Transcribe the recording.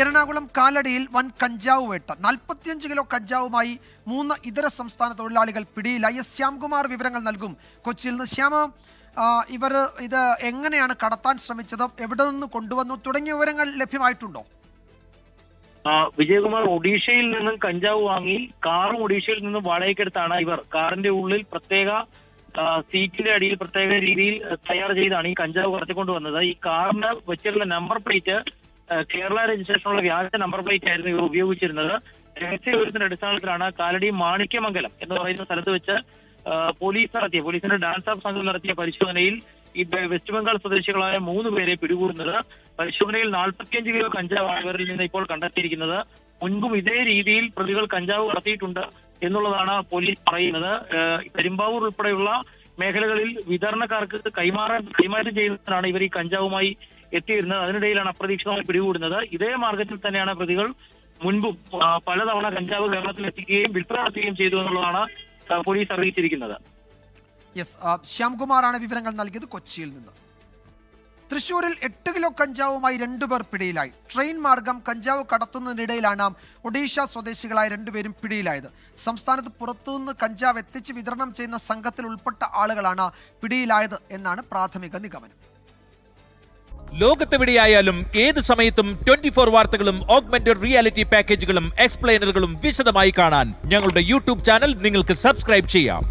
എറണാകുളം കാലടിയിൽ വൻ കഞ്ചാവ് വേട്ട. 45 കിലോ കഞ്ചാവുമായി 3 ഇതര സംസ്ഥാന തൊഴിലാളികൾ പിടിയിലായി. ശ്യാംകുമാർ വിവരങ്ങൾ നൽകും കൊച്ചിയിൽ നിന്ന്. ശ്യാമ, ഇവർ ഇത് എങ്ങനെയാണ് കടത്താൻ ശ്രമിച്ചത്, എവിടെ നിന്ന് കൊണ്ടുവന്നു തുടങ്ങിയ വിവരങ്ങൾ ലഭ്യമായിട്ടുണ്ടോ? വിജയകുമാർ, ഒഡീഷയിൽ നിന്നും കഞ്ചാവ് വാങ്ങി കാറും ഒഡീഷയിൽ നിന്നും വാടകയ്ക്കെടുത്താണ് ഇവർ കാറിന്റെ ഉള്ളിൽ പ്രത്യേക സീറ്റിന്റെ അടിയിൽ പ്രത്യേക രീതിയിൽ തയ്യാർ ചെയ്താണ് ഈ കഞ്ചാവ് കടത്തിക്കൊണ്ടുവന്നത്. ഈ കാറിന് വെച്ചിട്ടുള്ള നമ്പർ പ്ലേറ്റ് കേരള രജിസ്ട്രേഷനുള്ള വ്യാജ നമ്പർ പ്ലേറ്റ് ആയിരുന്നു ഇവർ ഉപയോഗിച്ചിരുന്നത്. രഹസ്യവിവരത്തിന്റെ അടിസ്ഥാനത്തിലാണ് കാലടി മാണിക്യമംഗലം എന്ന് പറയുന്ന സ്ഥലത്ത് വെച്ച് പോലീസിന്റെ ഡാൻസ് ഓഫ് സംഘം നടത്തിയ പരിശോധനയിൽ ഈ വെസ്റ്റ് ബംഗാൾ സ്വദേശികളായ 3 പേരെ പിടികൂടുന്നത്. പരിശോധനയിൽ 45 കിലോ കഞ്ചാവാണ് ഇവരിൽ നിന്ന് ഇപ്പോൾ കണ്ടെത്തിയിരിക്കുന്നത്. മുൻപും ഇതേ രീതിയിൽ പ്രതികൾ കഞ്ചാവ് കടത്തിയിട്ടുണ്ട് എന്നുള്ളതാണ് പോലീസ് പറയുന്നത്. പെരുമ്പാവൂർ ഉൾപ്പെടെയുള്ള മേഖലകളിൽ വിതരണക്കാർക്ക് കൈമാറ്റം ചെയ്യുന്നതിനാണ് ഇവർ ഈ കഞ്ചാവുമായി എത്തിയിരുന്നത്. അതിനിടയിലാണ് അപ്രതീക്ഷിതമായി പിടികൂടുന്നത്. ഇതേ മാർഗത്തിൽ തന്നെയാണ് പ്രതികൾ മുൻപും പലതവണ കഞ്ചാവ് കേരളത്തിൽ എത്തിക്കുകയും വിൽപ്പന നടത്തുകയും ചെയ്തു എന്നുള്ളതാണ് പോലീസ് അറിയിച്ചിരിക്കുന്നത്. ശ്യാംകുമാറാണ് വിവരങ്ങൾ നൽകിയത് കൊച്ചിയിൽ നിന്ന്. തൃശൂരിൽ 8 കിലോ കഞ്ചാവുമായി 2 പേർ പിടിയിലായി. ട്രെയിൻ മാർഗം കഞ്ചാവ് കടത്തുന്നതിനിടയിലാണ് ഒഡീഷ സ്വദേശികളായ 2 പേരും പിടിയിലായത്. സംസ്ഥാനത്ത് പുറത്തുനിന്ന് കഞ്ചാവ് എത്തിച്ച് വിതരണം ചെയ്യുന്ന സംഘത്തിൽ ഉൾപ്പെട്ട ആളുകളാണ് പിടിയിലായത് എന്നാണ് പ്രാഥമിക നിഗമനം. ലോകത്തെവിടെയായാലും ഏത് സമയത്തും 24 വാർത്തകളും ഓഗ്മെന്റഡ് റിയാലിറ്റി പാക്കേജുകളും എക്സ്പ്ലെയിനറുകളും വിശദമായി കാണാൻ ഞങ്ങളുടെ യൂട്യൂബ് ചാനൽ നിങ്ങൾക്ക് സബ്സ്ക്രൈബ് ചെയ്യാം.